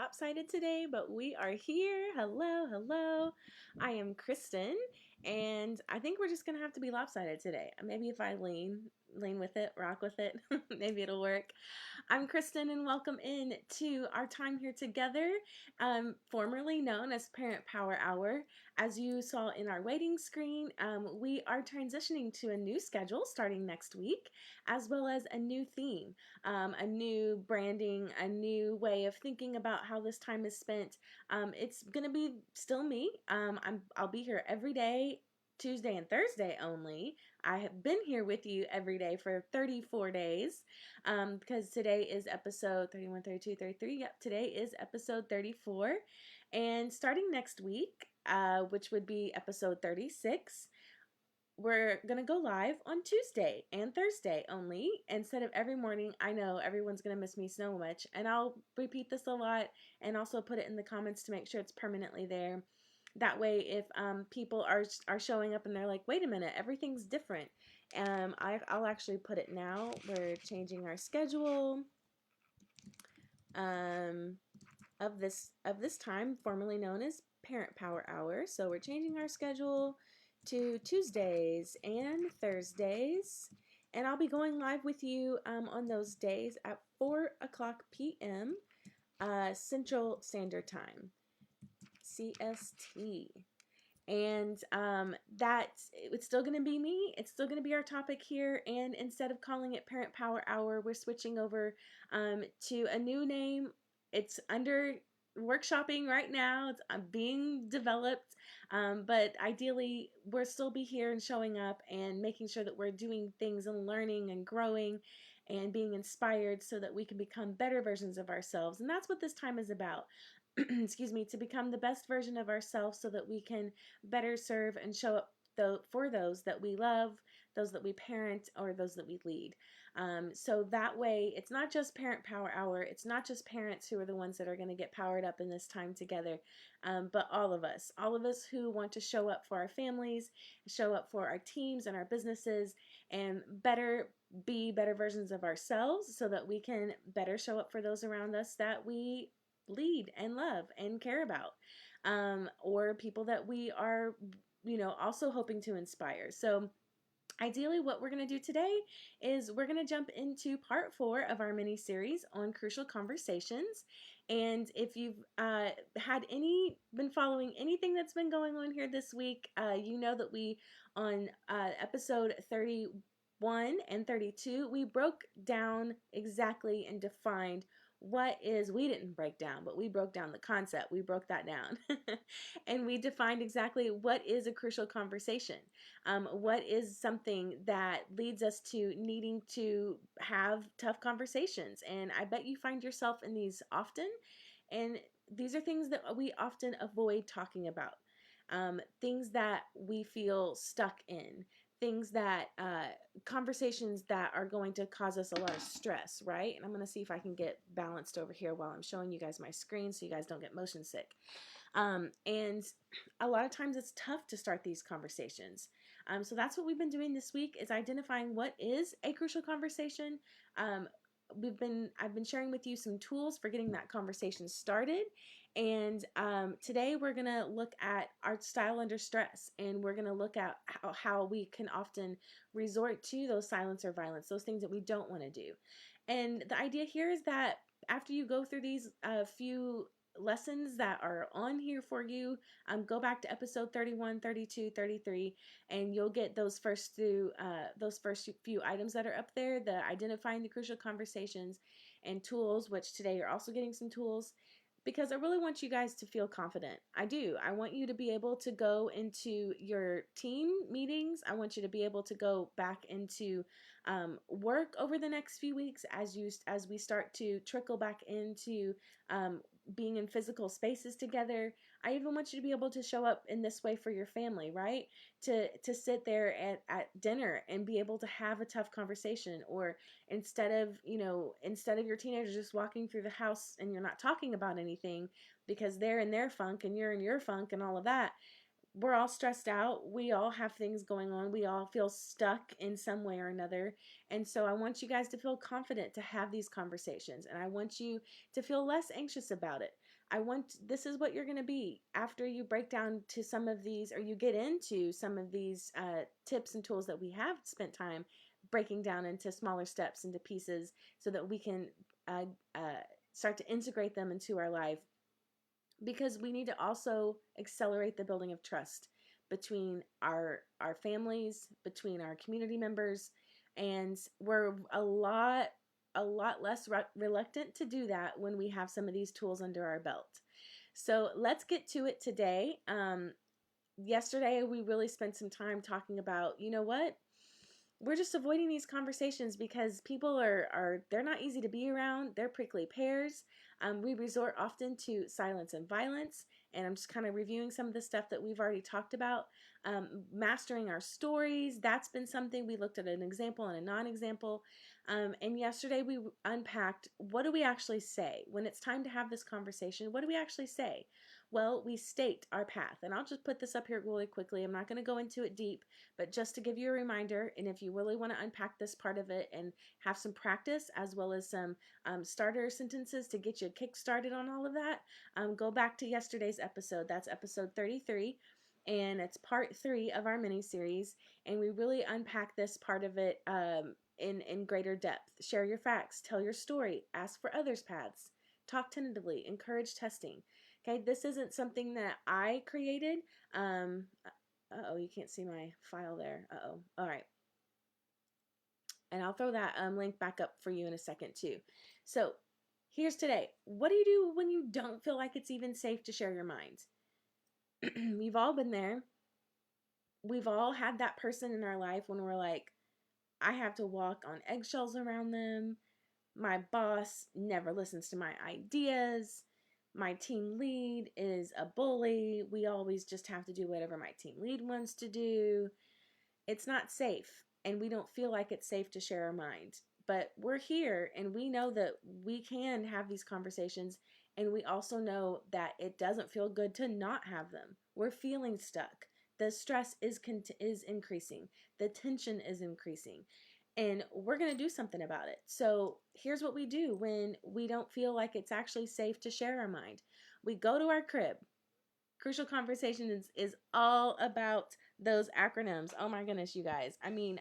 lopsided today, but we are here. Hello, hello. I am Kristen, and I think we're just gonna have to be lopsided today. Maybe if I lean with it, rock with it, maybe it'll work. I'm Kristen, and welcome in to our time here together, formerly known as Parent Power Hour. As you saw in our waiting screen, we are transitioning to a new schedule starting next week, as well as a new theme, a new branding, a new way of thinking about how this time is spent. It's going to be still me. I'll be here every day, Tuesday and Thursday only. I have been here with you every day for 34 days because today is episode 31, 32, 33. Yep, today is episode 34. And starting next week, which would be episode 36, we're going to go live on Tuesday and Thursday only instead of every morning. I know everyone's going to miss me so much, and I'll repeat this a lot and also put it in the comments to make sure it's permanently there. That way, if people are showing up and they're like, wait a minute, everything's different, I'll actually put it now. We're changing our schedule um, of this time, formerly known as Parent Power Hour. So we're changing our schedule to Tuesdays and Thursdays, and I'll be going live with you on those days at 4 o'clock p.m. Central Standard Time, CST. And it's still going to be me. It's still going to be our topic here. And instead of calling it Parent Power Hour, we're switching over to a new name. It's under workshopping right now. It's being developed. But ideally, we'll still be here and showing up and making sure that we're doing things and learning and growing and being inspired so that we can become better versions of ourselves. And that's what this time is about. Excuse me, to become the best version of ourselves so that we can better serve and show up for those that we love, those that we parent, or those that we lead. So that way, it's not just Parent Power Hour. It's not just parents who are the ones that are going to get powered up in this time together, but all of us who want to show up for our families, show up for our teams and our businesses, and be better versions of ourselves so that we can better show up for those around us that we lead and love and care about, or people that we are, also hoping to inspire. So ideally, what we're going to do today is we're going to jump into part 4 of our mini series on crucial conversations. And if you've been following anything that's been going on here this week, you know that we on episode 31 and 32 we broke down exactly and defined we didn't break down, but we broke down the concept. We broke that down. And we defined exactly what is a crucial conversation. What is something that leads us to needing to have tough conversations. And I bet you find yourself in these often. And these are things that we often avoid talking about. Things that we feel stuck in, things that conversations that are going to cause us a lot of stress, right? And I'm going to see if I can get balanced over here while I'm showing you guys my screen so you guys don't get motion sick. And a lot of times it's tough to start these conversations. So that's what we've been doing this week, is identifying what is a crucial conversation. I've been sharing with you some tools for getting that conversation started, and today we're going to look at our style under stress, and we're going to look at how we can often resort to those silence or violence, those things that we don't want to do. And the idea here is that after you go through these few lessons that are on here for you, go back to episode 31, 32, 33, and you'll get those first few items that are up there, the identifying the crucial conversations and tools, which today you're also getting some tools, because I really want you guys to feel confident. I do. I want you to be able to go into your team meetings. I want you to be able to go back into work over the next few weeks as we start to trickle back into being in physical spaces together. I even want you to be able to show up in this way for your family, right? To sit there at dinner and be able to have a tough conversation, or instead of your teenagers just walking through the house and you're not talking about anything because they're in their funk and you're in your funk and all of that. We're all stressed out. We all have things going on. We all feel stuck in some way or another. And so I want you guys to feel confident to have these conversations. And I want you to feel less anxious about it. this is what you're going to be after you break down to some of these, or you get into some of these tips and tools that we have spent time breaking down into smaller steps, into pieces, so that we can uh, uh, start to integrate them into our life, because we need to also accelerate the building of trust between our families, between our community members, and we're a lot less reluctant to do that when we have some of these tools under our belt. So let's get to it today. Yesterday we really spent some time talking about, you know what, we're just avoiding these conversations because people are they're not easy to be around. They're prickly pears. We resort often to silence and violence, and I'm just kind of reviewing some of the stuff that we've already talked about. Mastering our stories, that's been something we looked at, an example and a non-example. And yesterday we unpacked, what do we actually say when it's time to have this conversation? What do we actually say? Well, we state our path, and I'll just put this up here really quickly. I'm not going to go into it deep, but just to give you a reminder, and if you really want to unpack this part of it and have some practice, as well as some starter sentences to get you kick started on all of that, go back to yesterday's episode. That's episode 33, and it's part 3 of our mini series. And we really unpack this part of it in greater depth. Share your facts, tell your story, ask for others' paths, talk tentatively, encourage testing. Okay, this isn't something that I created. Uh-oh, you can't see my file there. Uh-oh. All right. And I'll throw that link back up for you in a second too. So here's today. What do you do when you don't feel like it's even safe to share your mind? We've all been there. We've all had that person in our life when we're like, I have to walk on eggshells around them. My boss never listens to my ideas. My team lead is a bully. We always just have to do whatever my team lead wants to do. It's not safe, and we don't feel like it's safe to share our mind. But we're here, and we know that we can have these conversations, and we also know that it doesn't feel good to not have them. We're feeling stuck. The stress is increasing. The tension is increasing. And we're going to do something about it. So here's what we do when we don't feel like it's actually safe to share our mind. We go to our crib. Crucial Conversations is all about those acronyms. Oh my goodness, you guys. I mean,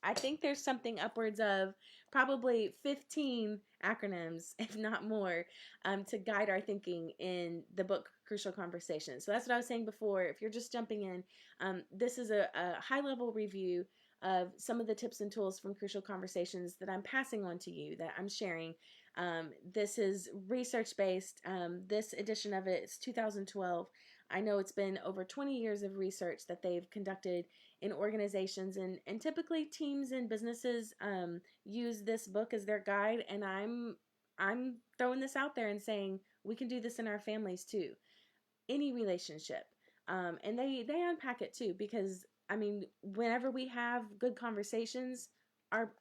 I think there's something upwards of probably 15 acronyms, if not more, to guide our thinking in the book Crucial Conversations. So that's what I was saying before. If you're just jumping in, this is a high level review of some of the tips and tools from Crucial Conversations that I'm passing on to you, that I'm sharing. This is research based. This edition of it is 2012. I know it's been over 20 years of research that they've conducted in organizations, and typically teams and businesses use this book as their guide. And I'm throwing this out there and saying we can do this in our families too, any relationship. And they unpack it too, because I mean, whenever we have good conversations, our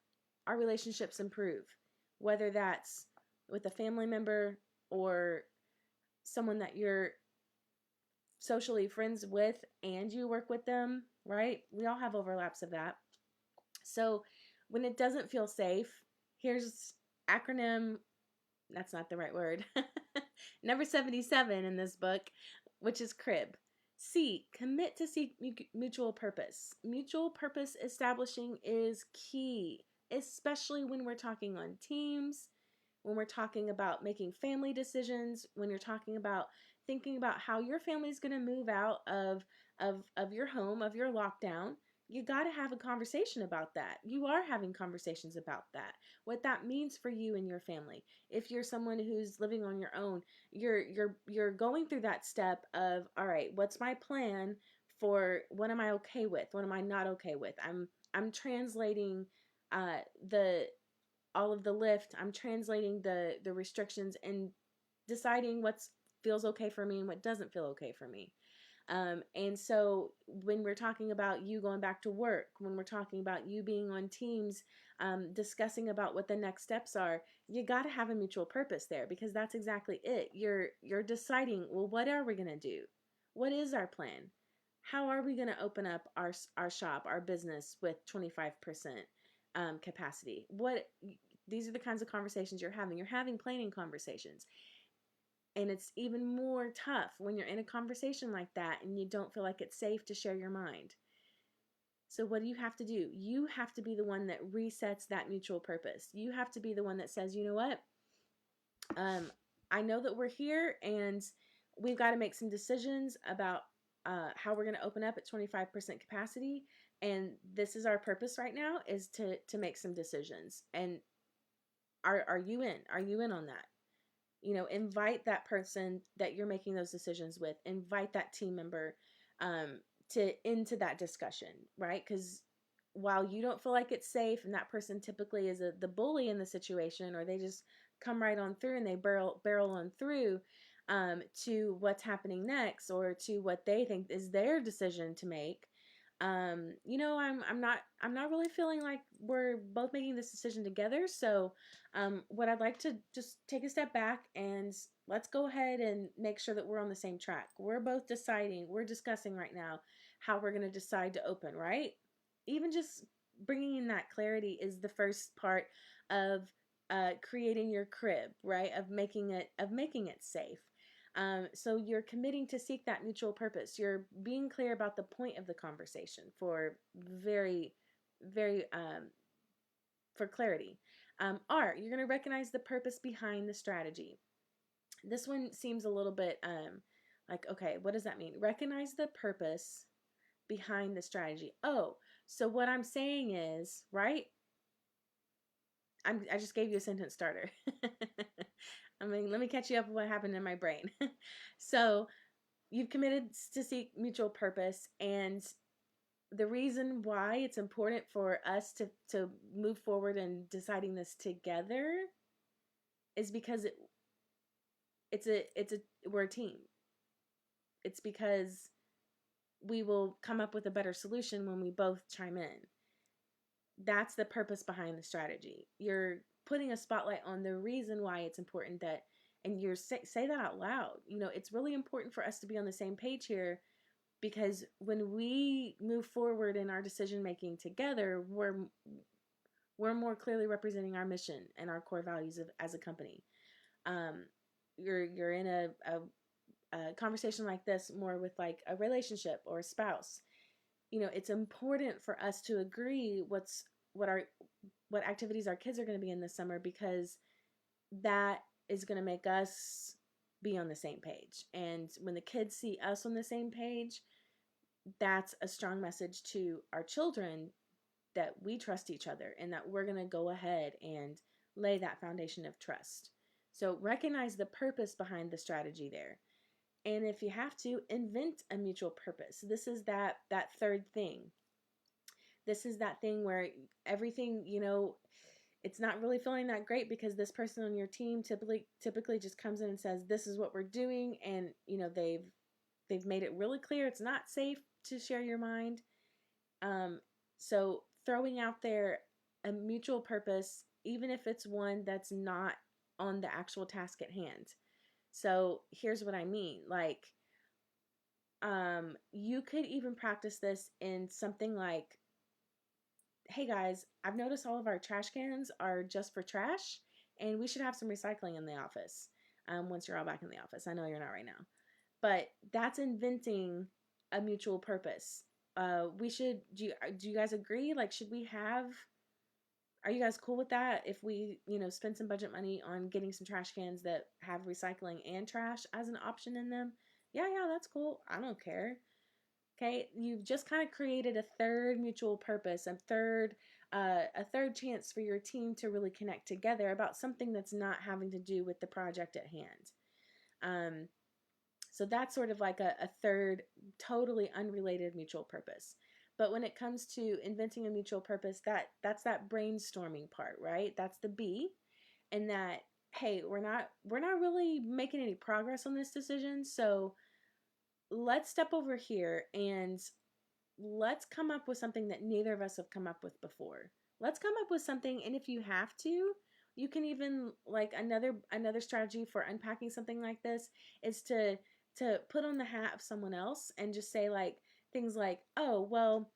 our relationships improve, whether that's with a family member or someone that you're socially friends with and you work with them, right? We all have overlaps of that. So when it doesn't feel safe, here's acronym, that's not the right word, number 77 in this book, which is CRIB. C, commit to seek mutual purpose. Mutual purpose establishing is key, especially when we're talking on teams, when we're talking about making family decisions, when you're talking about thinking about how your family is going to move out of your home, of your lockdown. You got to have a conversation about that. You are having conversations about that, what that means for you and your family. If you're someone who's living on your own, you're going through that step of, all right, what's my plan for what am I okay with, what am I not okay with? I'm translating the all of the lift. I'm translating the restrictions and deciding what feels okay for me and what doesn't feel okay for me. And so when we're talking about you going back to work, when we're talking about you being on teams, discussing about what the next steps are, you got to have a mutual purpose there, because that's exactly it. You're deciding, well, what are we going to do? What is our plan? How are we going to open up our shop, our business with 25% capacity? These are the kinds of conversations you're having. You're having planning conversations. And it's even more tough when you're in a conversation like that and you don't feel like it's safe to share your mind. So what do you have to do? You have to be the one that resets that mutual purpose. You have to be the one that says, you know what? I know that we're here and we've got to make some decisions about how we're going to open up at 25% capacity. And this is our purpose right now, is to make some decisions. And are you in? Are you in on that? You know, invite that person that you're making those decisions with. Invite that team member to into that discussion, right? Because while you don't feel like it's safe, and that person typically is the bully in the situation, or they just come right on through and they barrel on through to what's happening next, or to what they think is their decision to make. You know, I'm not really feeling like we're both making this decision together. So what I'd like to just take a step back and let's go ahead and make sure that we're on the same track. We're both deciding, we're discussing right now how we're going to decide to open, right? Even just bringing in that clarity is the first part of creating your crib, right? Of making it safe. So you're committing to seek that mutual purpose. You're being clear about the point of the conversation for very, very for clarity. R, you're going to recognize the purpose behind the strategy. This one seems a little bit like, okay, what does that mean? Recognize the purpose behind the strategy. Oh, so what I'm saying is, right? I just gave you a sentence starter. I mean, let me catch you up with what happened in my brain. So you've committed to seek mutual purpose, and the reason why it's important for us to move forward in deciding this together is because we're a team. It's because we will come up with a better solution when we both chime in. That's the purpose behind the strategy. You're putting a spotlight on the reason why it's important that, and you're say that out loud. You know, it's really important for us to be on the same page here, because when we move forward in our decision making together, we're more clearly representing our mission and our core values as a company. You're in a conversation like this more with like a relationship or a spouse. You know, it's important for us to agree what activities our kids are going to be in this summer, because that is going to make us be on the same page. And when the kids see us on the same page, that's a strong message to our children that we trust each other and that we're going to go ahead and lay that foundation of trust. So recognize the purpose behind the strategy there. And if you have to, invent a mutual purpose. This is that third thing. This is that thing where everything, you know, it's not really feeling that great because this person on your team typically just comes in and says, this is what we're doing, and you know, they've made it really clear it's not safe to share your mind. So throwing out there a mutual purpose, even if it's one that's not on the actual task at hand. So here's what I mean. Like, you could even practice this in something like, hey guys, I've noticed all of our trash cans are just for trash, and we should have some recycling in the office once you're all back in the office. I know you're not right now. But that's inventing a mutual purpose. We should, do you guys agree? Like, should we have, are you guys cool with that? If we, you know, spend some budget money on getting some trash cans that have recycling and trash as an option in them? Yeah, that's cool. I don't care. Okay, you've just kind of created a third mutual purpose, a third chance for your team to really connect together about something that's not having to do with the project at hand. So that's sort of like a third, totally unrelated mutual purpose. But when it comes to inventing a mutual purpose, that's that brainstorming part, right? That's the B, and that, hey, we're not really making any progress on this decision, so let's step over here and let's come up with something that neither of us have come up with before. Let's come up with something, and if you have to, you can even, like, another strategy for unpacking something like this is to put on the hat of someone else and just say like things like, oh, well,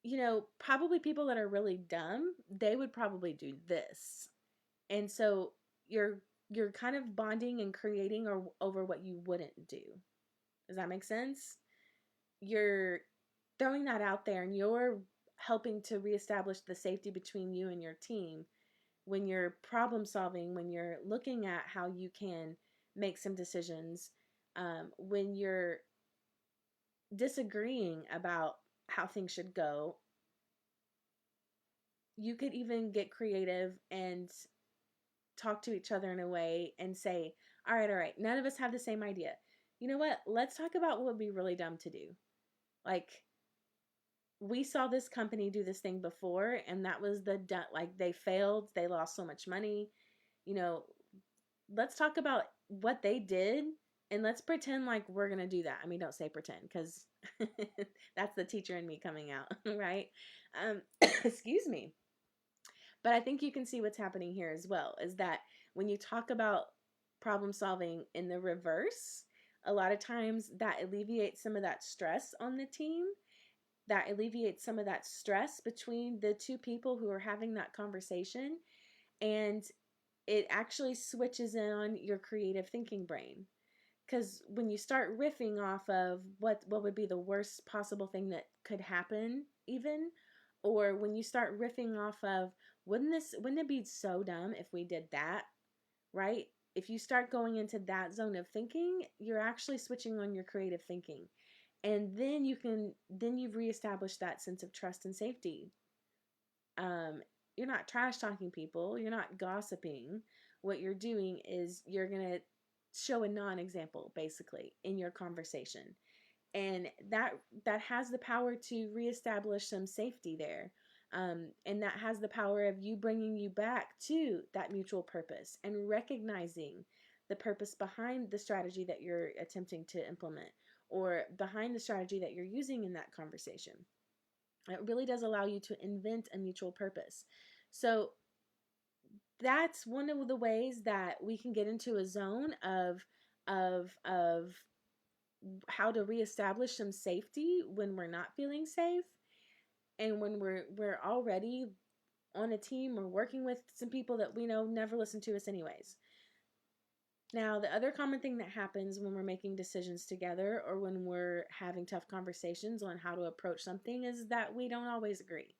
you know, probably people that are really dumb, they would probably do this. And so you're you're kind of bonding and creating or over what you wouldn't do. Does that make sense? You're throwing that out there, and you're helping to reestablish the safety between you and your team when you're problem solving, when you're looking at how you can make some decisions, when you're disagreeing about how things should go. You could even get creative and talk to each other in a way and say, all right, none of us have the same idea. You know what? Let's talk about what would be really dumb to do. Like, we saw this company do this thing before, and that was like, they failed, they lost so much money. You know, let's talk about what they did, and let's pretend like we're going to do that. I mean, don't say pretend, because that's the teacher in me coming out, right? Excuse me. But I think you can see what's happening here as well, is that when you talk about problem solving in the reverse, a lot of times that alleviates some of that stress on the team, that alleviates some of that stress between the two people who are having that conversation, and it actually switches in on your creative thinking brain. Because when you start riffing off of what would be the worst possible thing that could happen, even, or when you start riffing off of, wouldn't it be so dumb if we did that, right? If you start going into that zone of thinking, you're actually switching on your creative thinking. And then you've reestablished that sense of trust and safety. You're not trash talking people, you're not gossiping. What you're doing is you're going to show a non-example basically in your conversation. And that has the power to reestablish some safety there. And that has the power of you bringing you back to that mutual purpose and recognizing the purpose behind the strategy that you're attempting to implement, or behind the strategy that you're using in that conversation. It really does allow you to invent a mutual purpose. So that's one of the ways that we can get into a zone of how to reestablish some safety when we're not feeling safe, and when we're already on a team or working with some people that we know never listen to us anyways. Now, the other common thing that happens when we're making decisions together, or when we're having tough conversations on how to approach something, is that we don't always agree.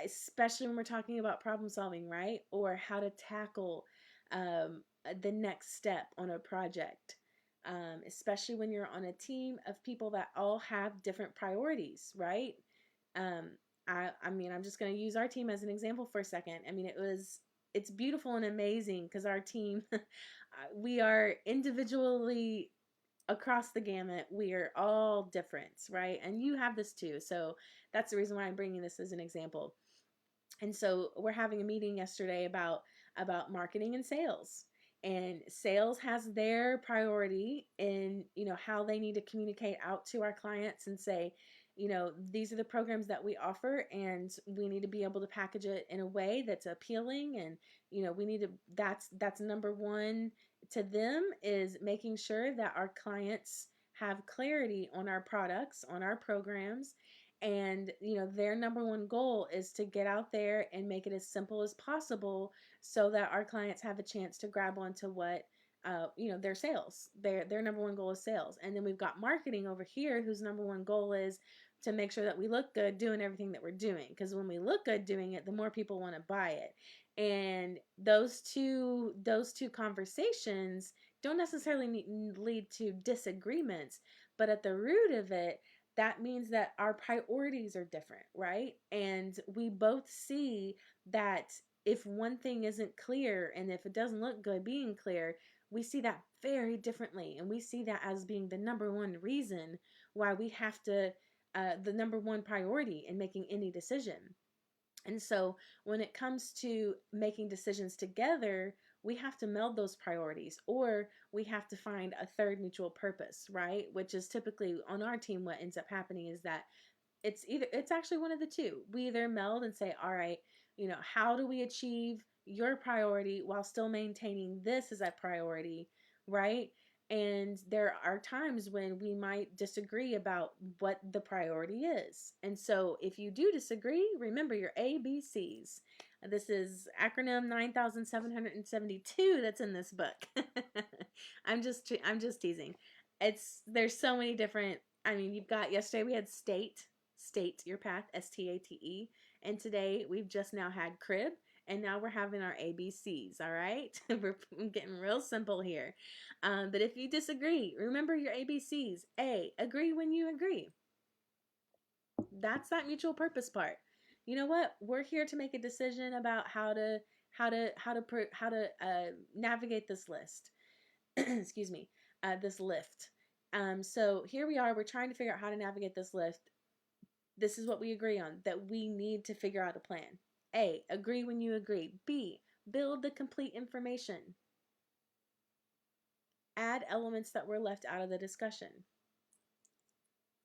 Especially when we're talking about problem solving, right? Or how to tackle the next step on a project. Especially when you're on a team of people that all have different priorities, right? I mean, I'm just going to use our team as an example for a second. I mean, it's beautiful and amazing because our team, we are individually across the gamut. We are all different, right? And you have this too. So that's the reason why I'm bringing this as an example. And so we're having a meeting yesterday about marketing and sales. And sales has their priority in, how they need to communicate out to our clients and say, these are the programs that we offer, and we need to be able to package it in a way that's appealing. And, we need to, that's number one to them, is making sure that our clients have clarity on our products, on our programs. And, their number one goal is to get out there and make it as simple as possible so that our clients have a chance to grab onto what, their sales. Their number one goal is sales. And then we've got marketing over here, whose number one goal is to make sure that we look good doing everything that we're doing. Because when we look good doing it, the more people want to buy it. And those two conversations don't necessarily lead to disagreements, but at the root of it, that means that our priorities are different, right? And we both see that if one thing isn't clear, and if it doesn't look good being clear, we see that very differently. And we see that as being the number one reason why we have to, the number one priority in making any decision. And so when it comes to making decisions together, we have to meld those priorities, or we have to find a third mutual purpose, right? Which is typically on our team, what ends up happening is that it's actually one of the two. We either meld and say, all right, how do we achieve your priority while still maintaining this as a priority, right? And there are times when we might disagree about what the priority is. And so if you do disagree, remember your ABCs. This is acronym 9772 that's in this book. I'm just teasing. There's so many different. I mean, you've got yesterday we had state your path, STATE, and today we've just now had crib, and now we're having our ABCs. All right, we're getting real simple here. But if you disagree, remember your ABCs. A, agree when you agree. That's that mutual purpose part. You know what? We're here to make a decision about how to navigate this list. Excuse me, this lift. So here we are. We're trying to figure out how to navigate this lift. This is what we agree on, that we need to figure out a plan. A, agree when you agree. B, build the complete information. Add elements that were left out of the discussion.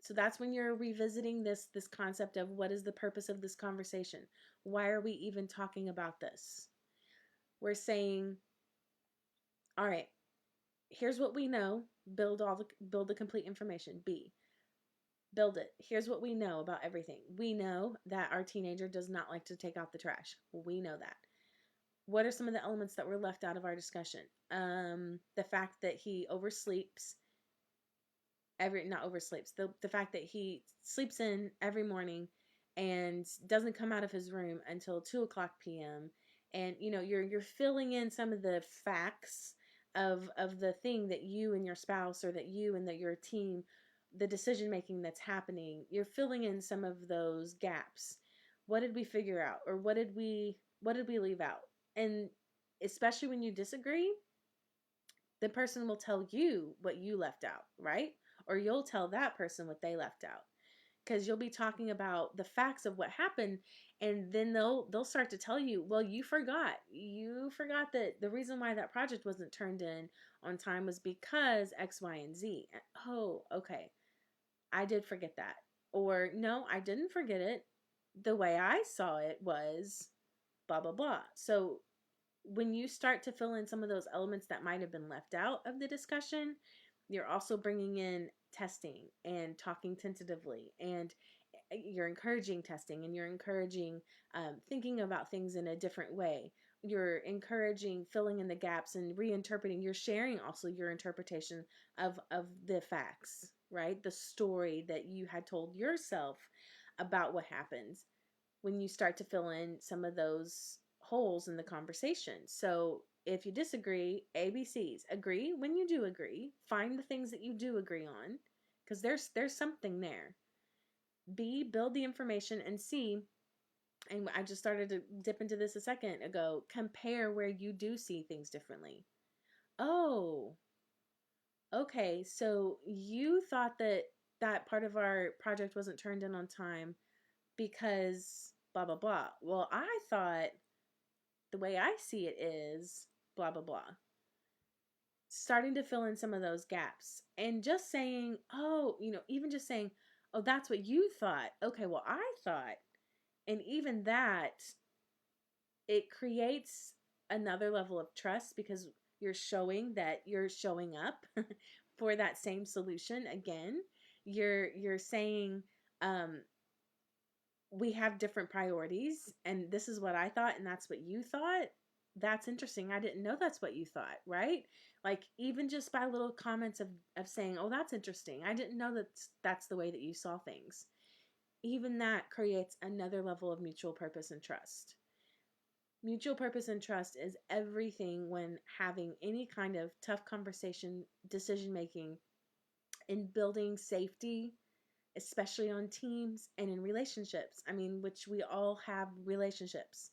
So that's when you're revisiting this concept of what is the purpose of this conversation? Why are we even talking about this? We're saying, all right, here's what we know. Build the complete information. B, build it. Here's what we know about everything. We know that our teenager does not like to take out the trash. We know that. What are some of the elements that were left out of our discussion? The fact that he oversleeps. Not oversleeps. The fact that he sleeps in every morning and doesn't come out of his room until 2:00 p.m. And you're filling in some of the facts of the thing that you and your spouse, or that you and your team, the decision making that's happening. You're filling in some of those gaps. What did we figure out, or what did we leave out? And especially when you disagree, the person will tell you what you left out, right? Or you'll tell that person what they left out, because you'll be talking about the facts of what happened, and then they'll start to tell you, well, you forgot that the reason why that project wasn't turned in on time was because X, Y, and Z. Oh, okay, I did forget that. Or no, I didn't forget it. The way I saw it was blah blah blah. So when you start to fill in some of those elements that might have been left out of the discussion, you're also bringing in testing and talking tentatively, and you're encouraging testing, and you're encouraging thinking about things in a different way. You're encouraging filling in the gaps and reinterpreting. You're sharing also your interpretation of the facts, right? The story that you had told yourself about what happens when you start to fill in some of those holes in the conversation. So if you disagree, ABCs. Agree when you do agree. Find the things that you do agree on, because there's something there. B, build the information. And C, and I just started to dip into this a second ago, compare where you do see things differently. Oh, okay. So you thought that part of our project wasn't turned in on time because blah blah blah. Well, I thought the way I see it is blah blah blah. Starting to fill in some of those gaps, and just saying, oh, even just saying, oh, that's what you thought. Okay, well, I thought. And even that, it creates another level of trust, because you're showing that you're showing up for that same solution again. You're saying, we have different priorities, and this is what I thought and that's what you thought. That's interesting. I didn't know that's what you thought, right? Like, even just by little comments of saying, oh, that's interesting, I didn't know that's the way that you saw things. Even that creates another level of mutual purpose and trust. Mutual purpose and trust is everything when having any kind of tough conversation, decision making, in building safety, especially on teams and in relationships. I mean, which we all have relationships.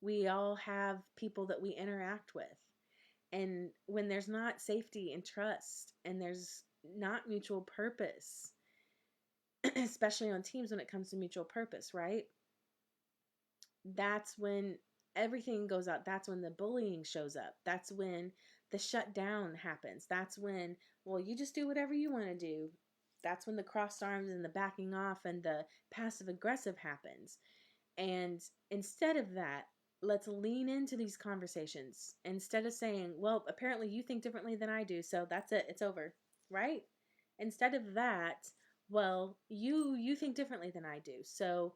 We all have people that we interact with. And when there's not safety and trust, and there's not mutual purpose, especially on teams when it comes to mutual purpose, right? That's when everything goes out. That's when the bullying shows up. That's when the shutdown happens. That's when, well, you just do whatever you want to do. That's when the crossed arms and the backing off and the passive aggressive happens. And instead of that, let's lean into these conversations. Instead of saying, well, apparently you think differently than I do, so that's it, it's over, right? Instead of that, well, you think differently than I do, so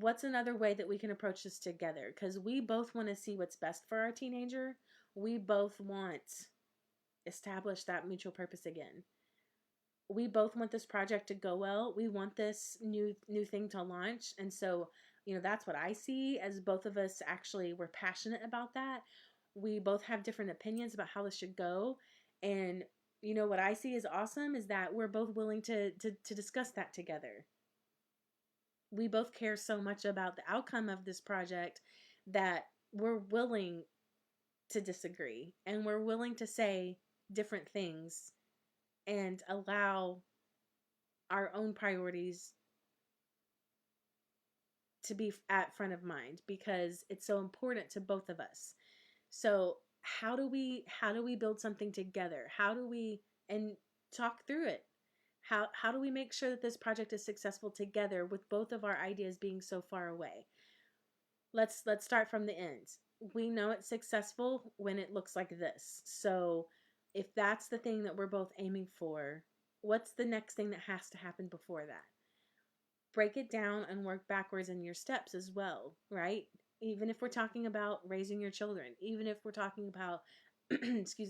what's another way that we can approach this together? Because we both want to see what's best for our teenager. We both want establish that mutual purpose again. We both want this project to go well. We want this new thing to launch. And so, that's what I see, as both of us actually were passionate about that. We both have different opinions about how this should go. And what I see is awesome is that we're both willing to discuss that together. We both care so much about the outcome of this project that we're willing to disagree, and we're willing to say different things and allow our own priorities to be at front of mind, because it's so important to both of us. So how do we build something together? How do we and talk through it? How do we make sure that this project is successful together with both of our ideas being so far away? Let's start from the end. We know it's successful when it looks like this. So if that's the thing that we're both aiming for, what's the next thing that has to happen before that? Break it down and work backwards in your steps as well, right? Even if we're talking about raising your children, even if we're talking about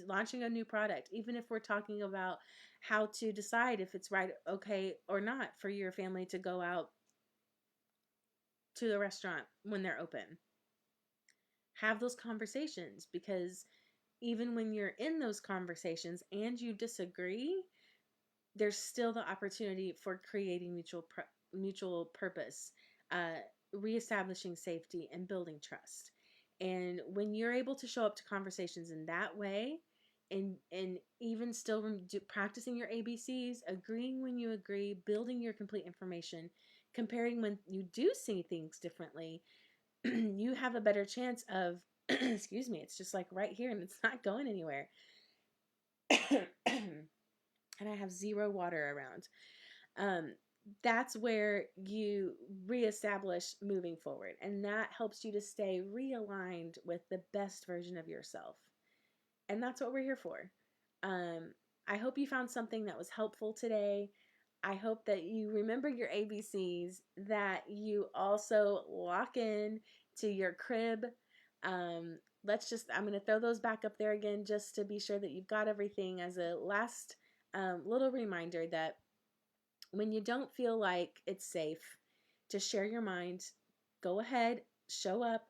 launching a new product, even if we're talking about how to decide if it's right, okay, or not for your family to go out to the restaurant when they're open. Have those conversations, because even when you're in those conversations and you disagree, there's still the opportunity for creating mutual purpose, uh, reestablishing safety, and building trust. And when you're able to show up to conversations in that way, and even still practicing your ABCs, agreeing when you agree, building your complete information, comparing when you do see things differently, you have a better chance of excuse me, it's just like right here and it's not going anywhere. And I have zero water around. Um, that's where you reestablish moving forward, and that helps you to stay realigned with the best version of yourself. And that's what we're here for. I hope you found something that was helpful today. I hope that you remember your ABCs, that you also lock in to your crib. I'm going to throw those back up there again just to be sure that you've got everything, as a last little reminder that when you don't feel like it's safe to share your mind, go ahead, show up,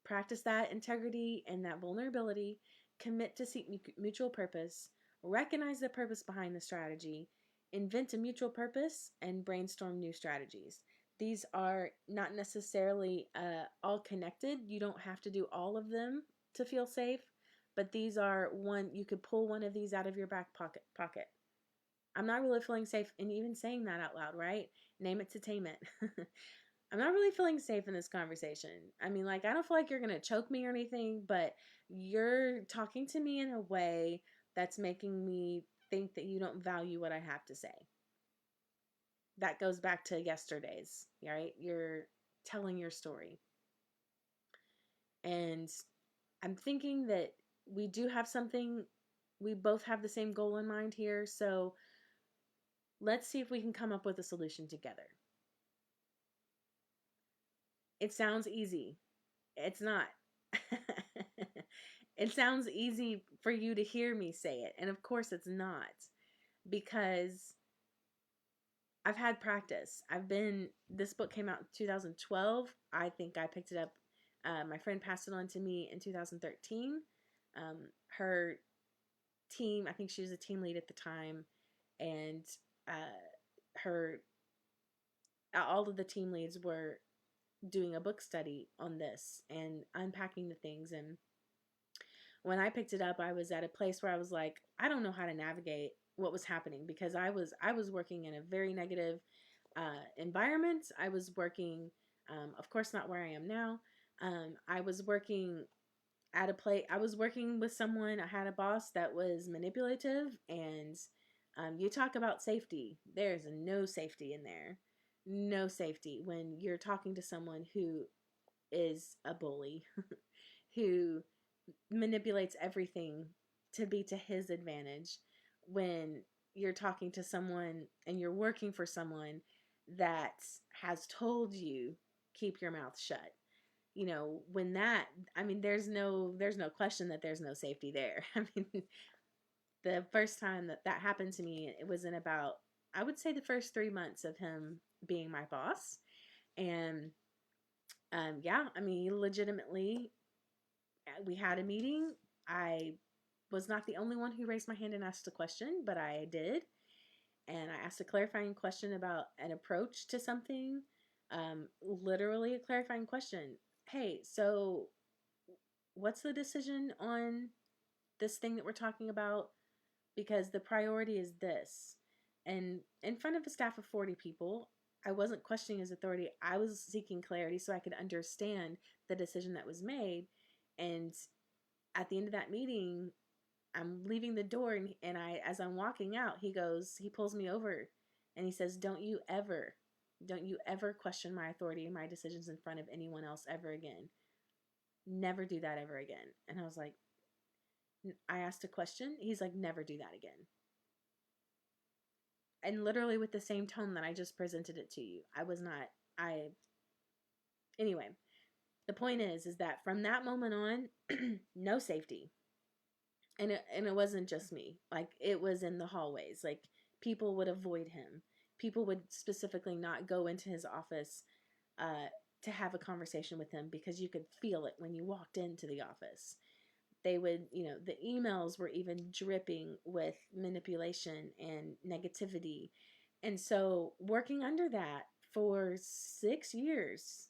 practice that integrity and that vulnerability, commit to seek mutual purpose, recognize the purpose behind the strategy, invent a mutual purpose, and brainstorm new strategies. These are not necessarily all connected. You don't have to do all of them to feel safe, but these are one, you could pull one of these out of your back pocket. I'm not really feeling safe in even saying that out loud, right? Name it to tame it. I'm not really feeling safe in this conversation. I mean, like, I don't feel like you're going to choke me or anything, but you're talking to me in a way that's making me think that you don't value what I have to say. That goes back to yesterday's, right? You're telling your story. And I'm thinking that we do have something, we both have the same goal in mind here. So let's see if we can come up with a solution together. It sounds easy. It's not. It sounds easy for you to hear me say it. And of course it's not, because I've had practice. This book came out in 2012. I think I picked it up. My friend passed it on to me in 2013. Her team, I think she was a team lead at the time, and her all of the team leads were doing a book study on this and unpacking the things. And when I picked it up, I was at a place where I was like, I don't know how to navigate what was happening, because I was working in a very negative environment. I was working, of course, not where I am now. I was working at a place. I was working with someone. I had a boss that was manipulative, and you talk about safety. There's no safety in there. No safety when you're talking to someone who is a bully, who manipulates everything to be to his advantage, when you're talking to someone and you're working for someone that has told you keep your mouth shut. When there's no question that there's no safety there. I mean, the first time that happened to me, it was in about, I would say, the first 3 months of him being my boss. And yeah, I mean, legitimately, we had a meeting. I was not the only one who raised my hand and asked a question, but I did. And I asked a clarifying question about an approach to something. Literally a clarifying question. Hey, so what's the decision on this thing that we're talking about? Because the priority is this. And in front of a staff of 40 people, I wasn't questioning his authority. I was seeking clarity so I could understand the decision that was made. And at the end of that meeting, I'm leaving the door, and as I'm walking out, he pulls me over and he says, don't you ever question my authority and my decisions in front of anyone else ever again. Never do that ever again. And I was like, I asked a question. He's like, never do that again. And literally with the same tone that I just presented it to you. Anyway, the point is that from that moment on, no safety. And it wasn't just me. Like, it was in the hallways. Like, people would avoid him. People would specifically not go into his office to have a conversation with him because you could feel it when you walked into the office. They would, the emails were even dripping with manipulation and negativity. And so, working under that for 6 years,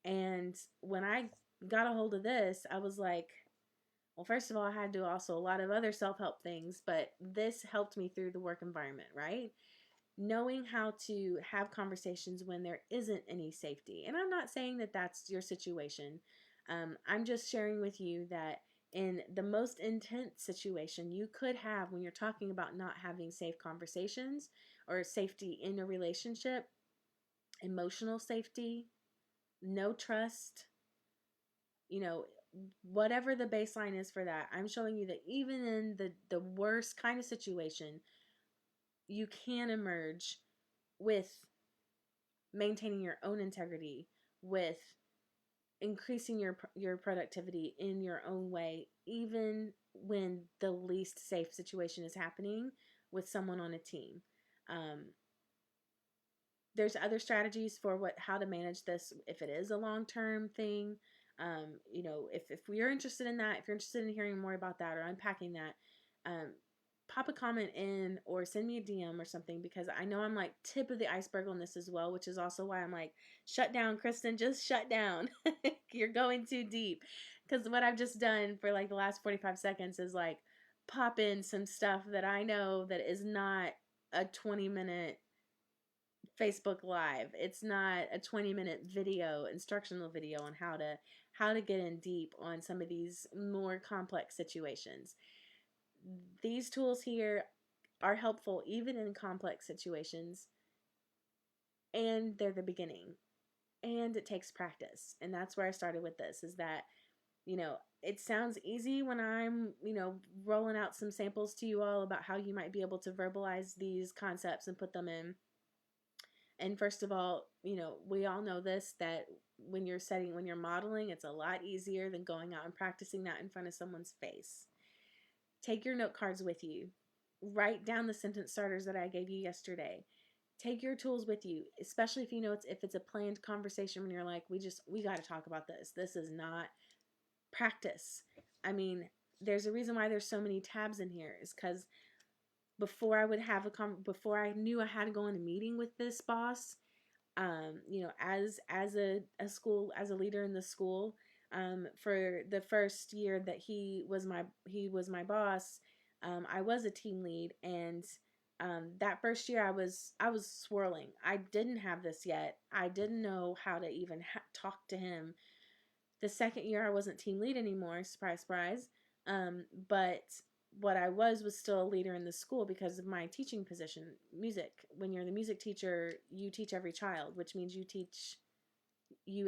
and when I got a hold of this, I was like, well, first of all, I had to do also a lot of other self-help things, but this helped me through the work environment, right? Knowing how to have conversations when there isn't any safety. And I'm not saying that that's your situation. I'm just sharing with you that in the most intense situation you could have when you're talking about not having safe conversations or safety in a relationship, emotional safety, no trust, you know, whatever the baseline is for that, I'm showing you that even in the worst kind of situation, you can emerge with maintaining your own integrity, with increasing your productivity in your own way, even when the least safe situation is happening with someone on a team. There's other strategies for how to manage this if it is a long-term thing. If we're interested in that, if you're interested in hearing more about that or unpacking that, pop a comment in or send me a DM or something, because I know I'm like tip of the iceberg on this as well, which is also why I'm like, shut down, Kristen, just shut down. You're going too deep. Because what I've just done for like the last 45 seconds is like pop in some stuff that I know that is not a 20-minute Facebook Live. It's not a 20-minute video, instructional video on how to get in deep on some of these more complex situations. These tools here are helpful even in complex situations, and they're the beginning. And it takes practice. And that's where I started with this, is that, it sounds easy when I'm, rolling out some samples to you all about how you might be able to verbalize these concepts and put them in. And first of all, we all know this, that when you're modeling, it's a lot easier than going out and practicing that in front of someone's face. Take your note cards with you. Write down the sentence starters that I gave you yesterday. Take your tools with you, especially if it's a planned conversation when you're like, we got to talk about this. This is not practice. I mean, there's a reason why there's so many tabs in here, is because before before I knew I had to go in a meeting with this boss, as a leader in the school, for the first year that he was my boss, I was a team lead, and that first year I was swirling. I didn't have this yet. I didn't know how to even talk to him. The second year I wasn't team lead anymore. Surprise, surprise. But what I was still a leader in the school because of my teaching position, music. When you're the music teacher, you teach every child, which means you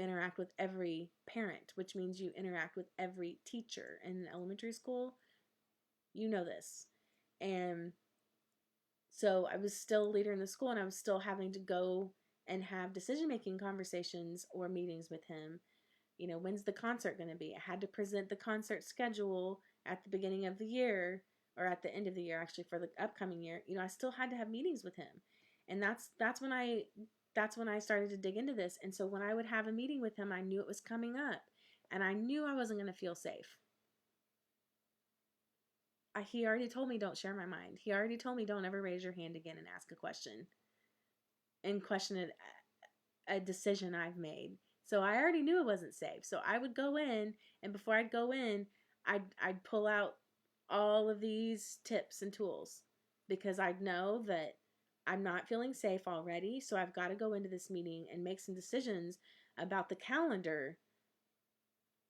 interact with every parent, which means you interact with every teacher in elementary school. You know this. And so I was still a leader in the school, and I was still having to go and have decision-making conversations or meetings with him. You know, when's the concert going to be? I had to present the concert schedule at the beginning of the year, or at the end of the year, actually, for the upcoming year. You know, I still had to have meetings with him. And that's when I started to dig into this. And so when I would have a meeting with him, I knew it was coming up, and I knew I wasn't going to feel safe. He already told me don't share my mind. He already told me don't ever raise your hand again and ask a question and question a decision I've made. So I already knew it wasn't safe. So I would go in, and before I'd go in, I'd pull out all of these tips and tools, because I'd know that I'm not feeling safe already. So I've got to go into this meeting and make some decisions about the calendar.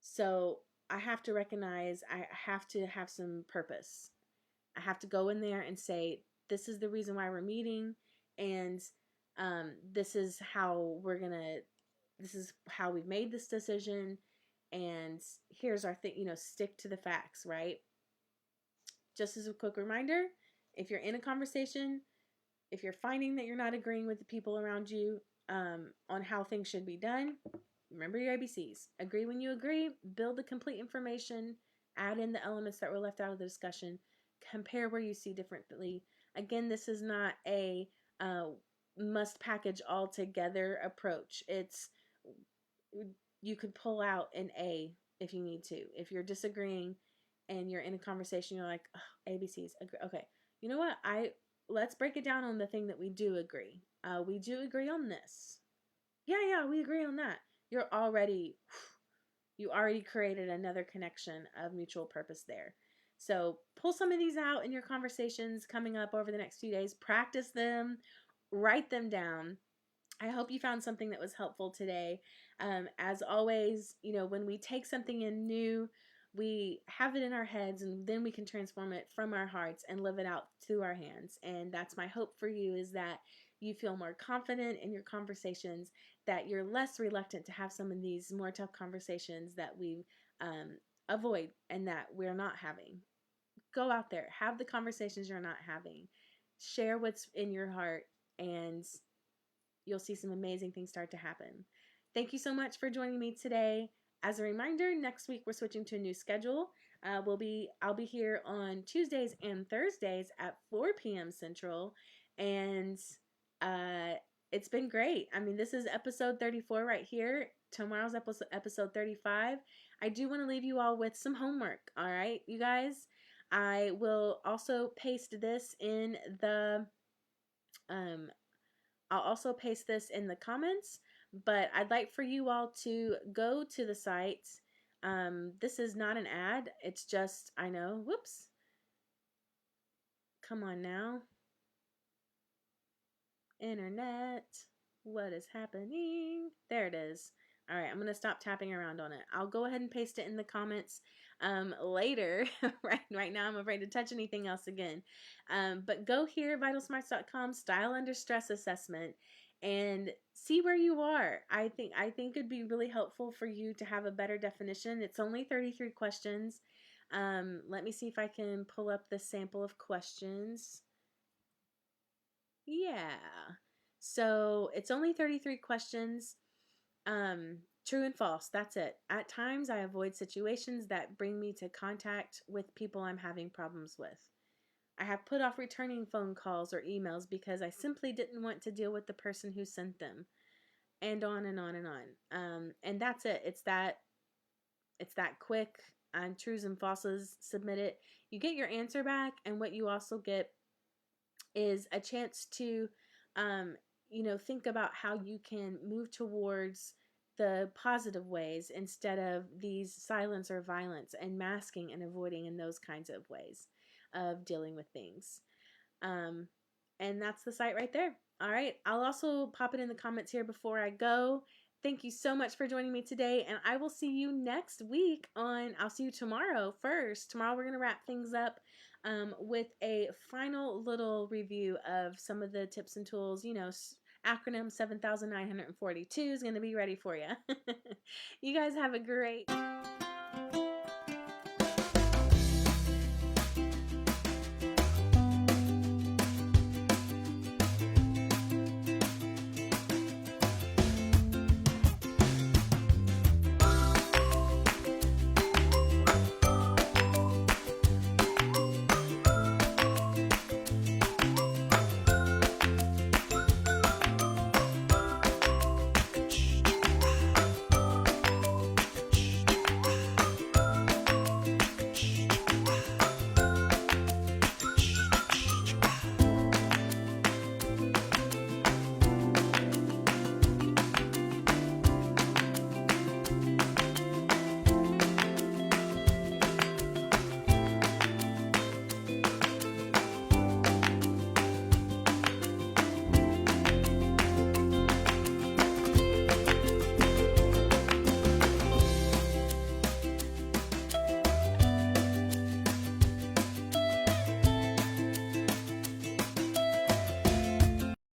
So I have to recognize I have to have some purpose. I have to go in there and say, this is the reason why we're meeting, and this is how this is how we've made this decision, and here's our thing, stick to the facts, right? Just as a quick reminder, if you're in a conversation, if you're finding that you're not agreeing with the people around you on how things should be done, remember your ABCs. Agree when you agree, build the complete information, add in the elements that were left out of the discussion, compare where you see differently. Again, this is not a must package all together approach. It's, you could pull out an A if you need to. If you're disagreeing and you're in a conversation, you're like, oh, ABCs, okay, you know what? Let's break it down on the thing that we do agree. We do agree on this. Yeah, we agree on that. You already created another connection of mutual purpose there. So pull some of these out in your conversations coming up over the next few days. Practice them, write them down. I hope you found something that was helpful today. As always, when we take something in new, we have it in our heads, and then we can transform it from our hearts and live it out through our hands. And that's my hope for you, is that you feel more confident in your conversations, that you're less reluctant to have some of these more tough conversations that we avoid and that we're not having. Go out there, have the conversations you're not having, share what's in your heart, and you'll see some amazing things start to happen. Thank you so much for joining me today. As a reminder, next week we're switching to a new schedule. I'll be here on Tuesdays and Thursdays at 4 p.m. Central, and it's been great. I mean, this is episode 34 right here. Tomorrow's episode 35. I do want to leave you all with some homework. All right, you guys. I will also paste this in the I'll also paste this in the comments, but I'd like for you all to go to the site. This is not an ad. It's just, I know, whoops. Come on now. Internet, what is happening? There it is. All right, I'm going to stop tapping around on it. I'll go ahead and paste it in the comments later. Right now, I'm afraid to touch anything else again. But go here, vitalsmarts.com, Style Under Stress Assessment, and see where you are. I think it'd be really helpful for you to have a better definition. It's only 33 questions. Let me see if I can pull up the sample of questions. Yeah. So it's only 33 questions. True and false. That's it. At times, I avoid situations that bring me to contact with people I'm having problems with. I have put off returning phone calls or emails because I simply didn't want to deal with the person who sent them. And on and on and on. And that's it. It's that quick. Trues and falses, submit it. You get your answer back, and what you also get is a chance to think about how you can move towards the positive ways instead of these silence or violence and masking and avoiding in those kinds of ways of dealing with things. And that's the site right there. All right. I'll also pop it in the comments here before I go. Thank you so much for joining me today, and I will see you next week I'll see you tomorrow first. Tomorrow we're going to wrap things up with a final little review of some of the tips and tools. Acronym 7942 is going to be ready for you. You guys have a great